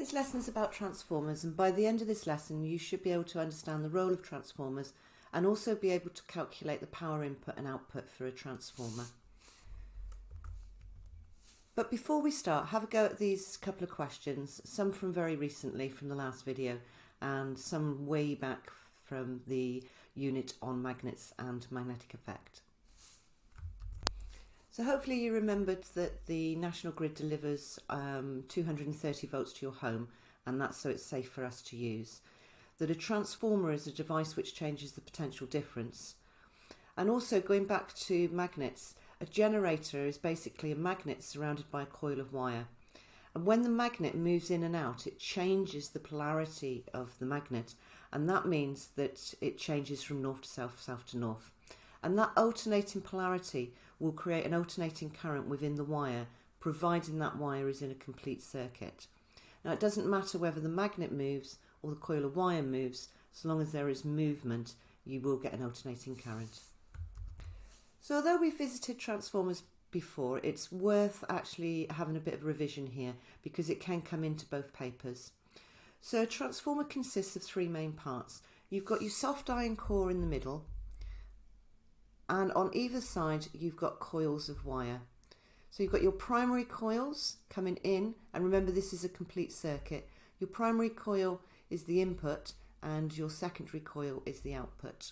This lesson is about transformers, and by the end of this lesson you should be able to understand the role of transformers and also be able to calculate the power input and output for a transformer. But before we start, have a go at these couple of questions, some from very recently from the last video and some way back from the unit on magnets and magnetic effect. So hopefully you remembered that the national grid delivers 230 volts to your home, and that's so it's safe for us to use. That a transformer is a device which changes the potential difference. And also, going back to magnets, a generator is basically a magnet surrounded by a coil of wire. And when the magnet moves in and out, it changes the polarity of the magnet, and that means that it changes from north to south, south to north. And that alternating polarity will create an alternating current within the wire, providing that wire is in a complete circuit. Now, it doesn't matter whether the magnet moves or the coil of wire moves, so long as there is movement, you will get an alternating current. So although we've visited transformers before, it's worth actually having a bit of revision here because it can come into both papers. So a transformer consists of three main parts. You've got your soft iron core in the middle, and on either side you've got coils of wire. So you've got your primary coils coming in, and remember this is a complete circuit. Your primary coil is the input and your secondary coil is the output.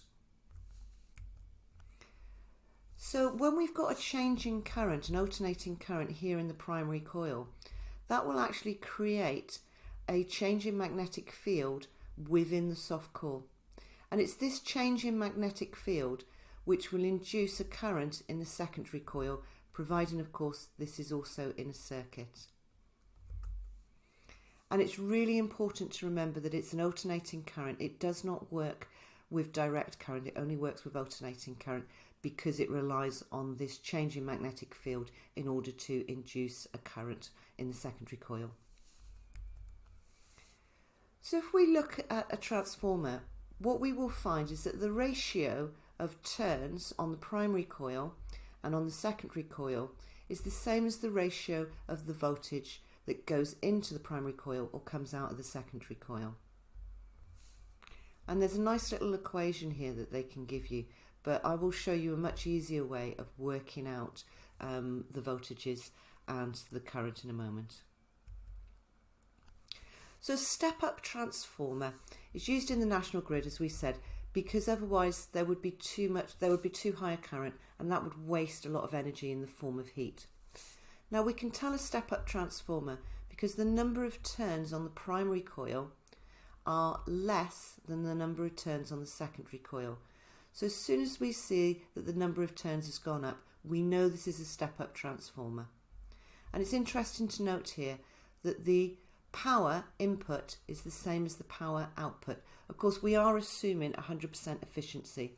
So when we've got a changing current, an alternating current here in the primary coil, that will actually create a changing magnetic field within the soft core. And it's this change in magnetic field which will induce a current in the secondary coil, providing of course this is also in a circuit. And it's really important to remember that it's an alternating current. It does not work with direct current, it only works with alternating current because it relies on this change in magnetic field in order to induce a current in the secondary coil. So if we look at a transformer, what we will find is that the ratio of turns on the primary coil and on the secondary coil is the same as the ratio of the voltage that goes into the primary coil or comes out of the secondary coil. And there's a nice little equation here that they can give you, but I will show you a much easier way of working out the voltages and the current in a moment. So a step-up transformer is used in the national grid, as we said, because otherwise there would be too high a current, and that would waste a lot of energy in the form of heat. Now we can tell a step-up transformer because the number of turns on the primary coil are less than the number of turns on the secondary coil. So as soon as we see that the number of turns has gone up, we know this is a step-up transformer. And it's interesting to note here that the power input is the same as the power output. Of course, we are assuming 100% efficiency,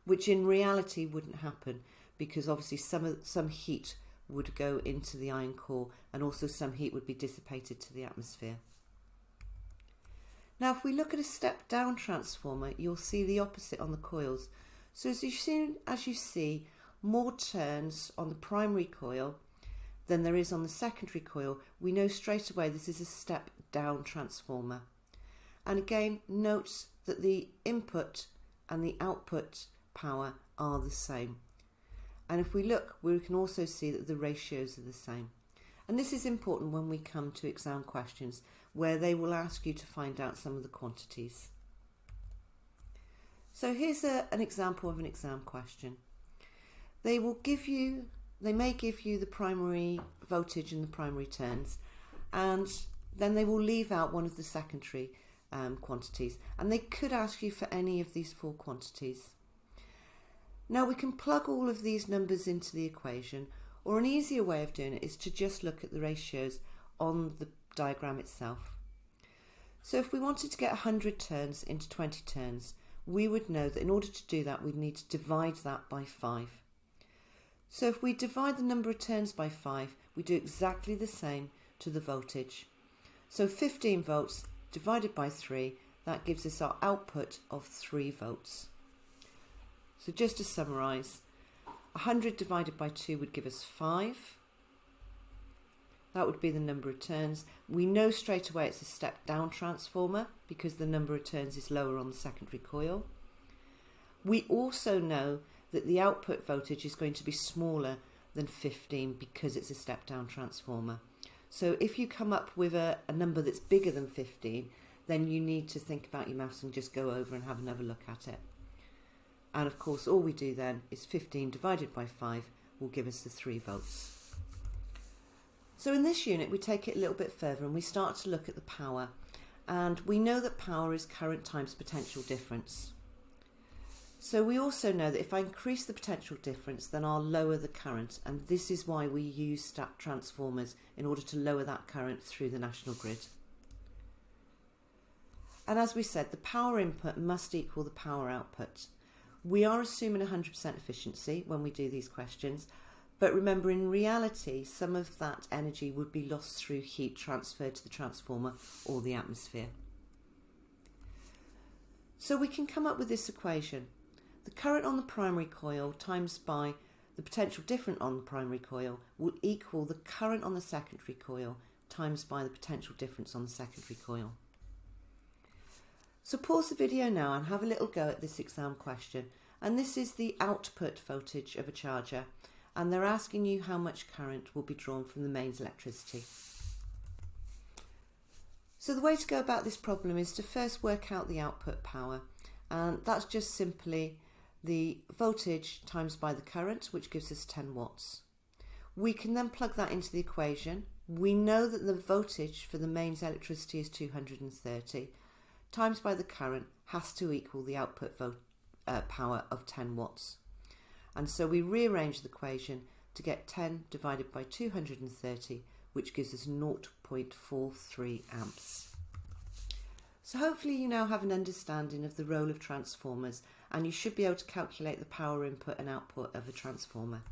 which in reality wouldn't happen because obviously some heat would go into the iron core and also some heat would be dissipated to the atmosphere. Now if we look at a step down transformer, you'll see the opposite on the coils. So as soon as you see more turns on the primary coil than there is on the secondary coil, we know straight away this is a step down transformer. And again, note that the input and the output power are the same. And if we look, we can also see that the ratios are the same. And this is important when we come to exam questions where they will ask you to find out some of the quantities. So here's an example of an exam question. They may give you the primary voltage and the primary turns, and then they will leave out one of the secondary quantities, and they could ask you for any of these four quantities. Now we can plug all of these numbers into the equation, or an easier way of doing it is to just look at the ratios on the diagram itself. So if we wanted to get 100 turns into 20 turns, we would know that in order to do that we'd need to divide that by 5. So if we divide the number of turns by 5, we do exactly the same to the voltage. So 15 volts divided by 3, that gives us our output of 3 volts. So just to summarise, 100 divided by 2 would give us 5. That would be the number of turns. We know straight away it's a step down transformer because the number of turns is lower on the secondary coil. We also know that the output voltage is going to be smaller than 15 because it's a step down transformer. So if you come up with a number that's bigger than 15, then you need to think about your maths and just go over and have another look at it. And of course all we do then is 15 divided by 5 will give us the 3 volts. So in this unit we take it a little bit further and we start to look at the power, and we know that power is current times potential difference. So we also know that if I increase the potential difference, then I'll lower the current, and this is why we use step transformers in order to lower that current through the national grid. And as we said, the power input must equal the power output. We are assuming 100% efficiency when we do these questions, but remember, in reality, some of that energy would be lost through heat transferred to the transformer or the atmosphere. So we can come up with this equation. The current on the primary coil times by the potential difference on the primary coil will equal the current on the secondary coil times by the potential difference on the secondary coil. So pause the video now and have a little go at this exam question. And this is the output voltage of a charger, and they're asking you how much current will be drawn from the mains electricity. So the way to go about this problem is to first work out the output power, and that's just simply the voltage times by the current, which gives us 10 watts. We can then plug that into the equation. We know that the voltage for the mains electricity is 230, times by the current has to equal the output power of 10 watts. And so we rearrange the equation to get 10 divided by 230, which gives us 0.43 amps. So hopefully you now have an understanding of the role of transformers, and you should be able to calculate the power input and output of a transformer.